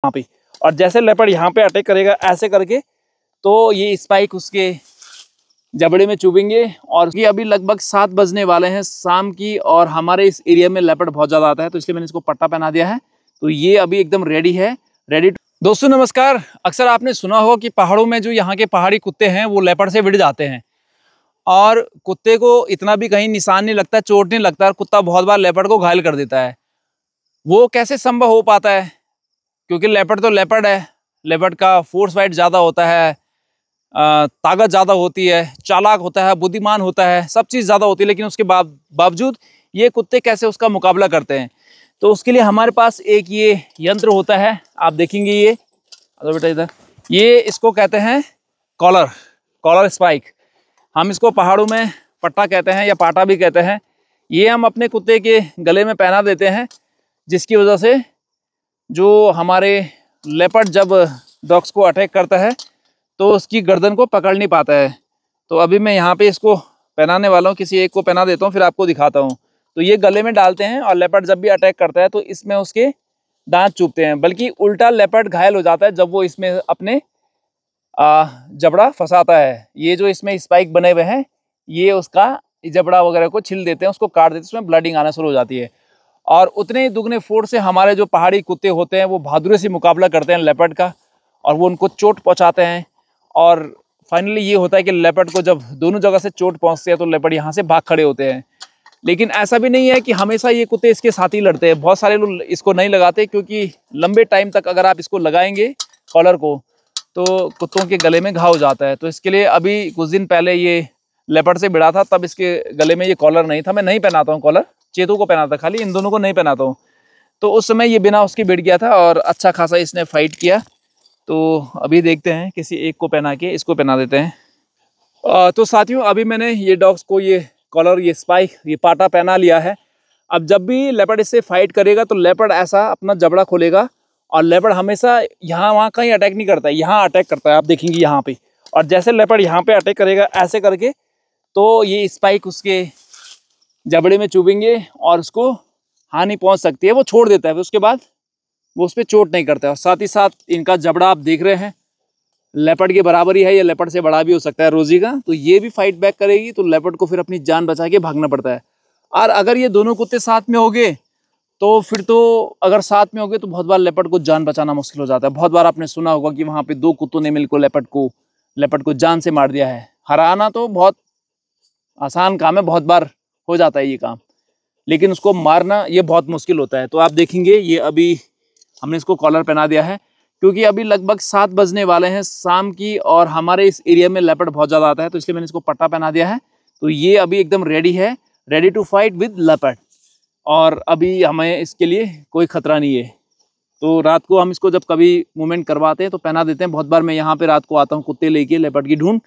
यहाँ पे, और जैसे लेपर्ड यहाँ पे अटैक करेगा ऐसे करके, तो ये स्पाइक उसके जबड़े में चुभेंगे। और ये अभी लगभग 7 बजने वाले हैं शाम की, और हमारे इस एरिया में लेपर्ड बहुत ज़्यादा आता है, तो इसलिए मैंने इसको पट्टा पहना दिया है। तो ये अभी एकदम रेडी है, रेडी। दोस्तों नमस्कार। अक्सर आपने सुना होगा कि पहाड़ों में जो यहाँ के पहाड़ी कुत्ते हैं वो लेपर्ड से भिड़ जाते हैं, और कुत्ते को इतना भी कहीं निशान नहीं लगता, चोट नहीं लगता, और कुत्ता बहुत बार लेपर्ड को घायल कर देता है। वो कैसे संभव हो पाता है? क्योंकि लेपर्ड तो लेपर्ड है, लेपर्ड का फोर्स फाइट ज़्यादा होता है, ताकत ज़्यादा होती है, चालाक होता है, बुद्धिमान होता है, सब चीज़ ज़्यादा होती है, लेकिन उसके बावजूद ये कुत्ते कैसे उसका मुकाबला करते हैं? तो उसके लिए हमारे पास एक ये यंत्र होता है, आप देखेंगे ये बेटा इधर, ये इसको कहते हैं कॉलर स्पाइक। हम इसको पहाड़ों में पट्टा कहते हैं या पाटा भी कहते हैं। ये हम अपने कुत्ते के गले में पहना देते हैं, जिसकी वजह से जो हमारे लेपर्ड जब डॉग्स को अटैक करता है तो उसकी गर्दन को पकड़ नहीं पाता है। तो अभी मैं यहाँ पे इसको पहनाने वाला हूँ, किसी एक को पहना देता हूँ फिर आपको दिखाता हूँ। तो ये गले में डालते हैं, और लेपर्ड जब भी अटैक करता है तो इसमें उसके दांत चुभते हैं, बल्कि उल्टा लेपर्ड घायल हो जाता है जब वो इसमें अपने जबड़ा फंसाता है। ये जो इसमें स्पाइक बने हुए हैं ये उसका जबड़ा वगैरह को छिल देते हैं, उसको काट देते हैं, उसमें ब्लडिंग आना शुरू हो जाती है। और उतने ही दुगने फोर्स से हमारे जो पहाड़ी कुत्ते होते हैं वो बहादुरी से मुकाबला करते हैं लेपर्ड का, और वो उनको चोट पहुंचाते हैं। और फाइनली ये होता है कि लेपर्ड को जब दोनों जगह से चोट पहुंचती है तो लेपर्ड यहाँ से भाग खड़े होते हैं। लेकिन ऐसा भी नहीं है कि हमेशा ये कुत्ते इसके साथ ही लड़ते हैं। बहुत सारे लोग इसको नहीं लगाते, क्योंकि लंबे टाइम तक अगर आप इसको लगाएंगे कॉलर को तो कुत्तों के गले में घाव हो जाता है। तो इसके लिए अभी कुछ दिन पहले ये लेपर्ड से भिड़ा था, तब इसके गले में ये कॉलर नहीं था। मैं नहीं पहनाता हूँ कॉलर, चेतू को पहनाता, खाली इन दोनों को नहीं पहनाता हूँ। तो उस समय ये बिना उसकी भिड़ गया था और अच्छा खासा इसने फाइट किया। तो अभी देखते हैं किसी एक को पहना के इसको पहना देते हैं। तो साथियों अभी मैंने ये डॉग्स को ये कॉलर, ये स्पाइक, ये पाटा पहना लिया है। अब जब भी लेपर्ड इससे फाइट करेगा तो लेपर्ड ऐसा अपना जबड़ा खोलेगा, और लेपर्ड हमेशा यहाँ वहाँ कहीं अटैक नहीं करता है, यहाँ अटैक करता है, आप देखेंगे यहाँ पे। और जैसे लेपर्ड यहाँ पे अटैक करेगा ऐसे करके, तो ये स्पाइक उसके जबड़े में चुभेंगे और उसको हानि पहुँच सकती है। वो छोड़ देता है, उसके बाद वो उस पर चोट नहीं करता है। और साथ ही साथ इनका जबड़ा आप देख रहे हैं लेपर्ड के बराबर ही है, ये लेपर्ड से बड़ा भी हो सकता है रोजी का। तो ये भी फाइट बैक करेगी, तो लेपर्ड को फिर अपनी जान बचा के भागना पड़ता है। और अगर ये दोनों कुत्ते साथ में हो गए तो फिर तो, अगर साथ में हो गए तो बहुत बार लेपर्ड को जान बचाना मुश्किल हो जाता है। बहुत बार आपने सुना होगा कि वहाँ पे 2 कुत्तों ने मिलकर लेपर्ड को जान से मार दिया है। हराना तो बहुत आसान काम है, बहुत बार हो जाता है ये काम, लेकिन उसको मारना ये बहुत मुश्किल होता है। तो आप देखेंगे ये अभी हमने इसको कॉलर पहना दिया है, क्योंकि अभी लगभग 7 बजने वाले हैं शाम की, और हमारे इस एरिया में लेपर्ड बहुत ज़्यादा आता है, तो इसलिए मैंने इसको पट्टा पहना दिया है। तो ये अभी एकदम रेडी है, ready to fight with leopard, और अभी हमें इसके लिए कोई खतरा नहीं है। तो रात को हम इसको जब कभी मूवमेंट करवाते हैं तो पहना देते हैं। बहुत बार मैं यहाँ पे रात को आता हूँ कुत्ते लेके लेपर्ड की ढूंढ,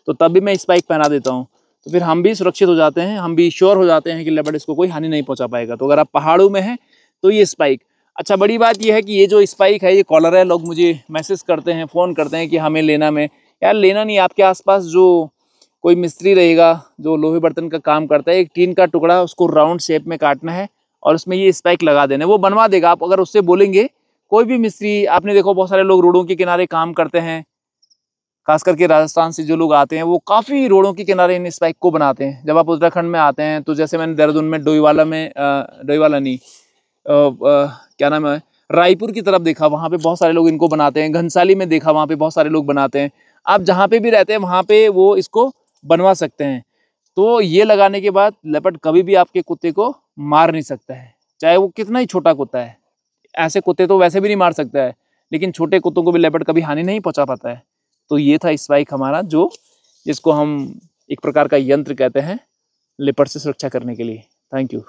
तो तब भी मैं स्पाइक पहना देता हूँ। तो फिर हम भी सुरक्षित हो जाते हैं, हम भी श्योर हो जाते हैं कि लेपर्ड इसको कोई हानि नहीं पहुँचा पाएगा। तो अगर आप पहाड़ों में हैं तो ये स्पाइक। अच्छा, बड़ी बात यह है कि ये जो स्पाइक है, ये कॉलर है, लोग मुझे मैसेज करते हैं, फ़ोन करते हैं कि हमें लेना में। यार लेना नहीं, आपके आसपास जो कोई मिस्त्री रहेगा जो लोहे बर्तन का काम करता है, एक टीन का टुकड़ा उसको राउंड शेप में काटना है और उसमें ये स्पाइक लगा देना है, वो बनवा देगा। आप अगर उससे बोलेंगे, कोई भी मिस्त्री, आपने देखो बहुत सारे लोग रोडों के किनारे काम करते हैं, खास करके राजस्थान से जो लोग आते हैं वो काफ़ी रोडों के किनारे इन स्पाइक को बनाते हैं। जब आप उत्तराखंड में आते हैं तो जैसे मैंने देहरादून में क्या नाम है, रायपुर की तरफ देखा, वहाँ पे बहुत सारे लोग इनको बनाते हैं। घनसाली में देखा, वहाँ पे बहुत सारे लोग बनाते हैं। आप जहाँ पे भी रहते हैं वहाँ पे वो इसको बनवा सकते हैं। तो ये लगाने के बाद लेपर्ड कभी भी आपके कुत्ते को मार नहीं सकता है, चाहे वो कितना ही छोटा कुत्ता है। ऐसे कुत्ते तो वैसे भी नहीं मार सकता है, लेकिन छोटे कुत्तों को भी लेपर्ड कभी हानि नहीं पहुँचा पाता है। तो ये था स्पाइक हमारा, जो जिसको हम एक प्रकार का यंत्र कहते हैं लेपर्ड से सुरक्षा करने के लिए। Thank you.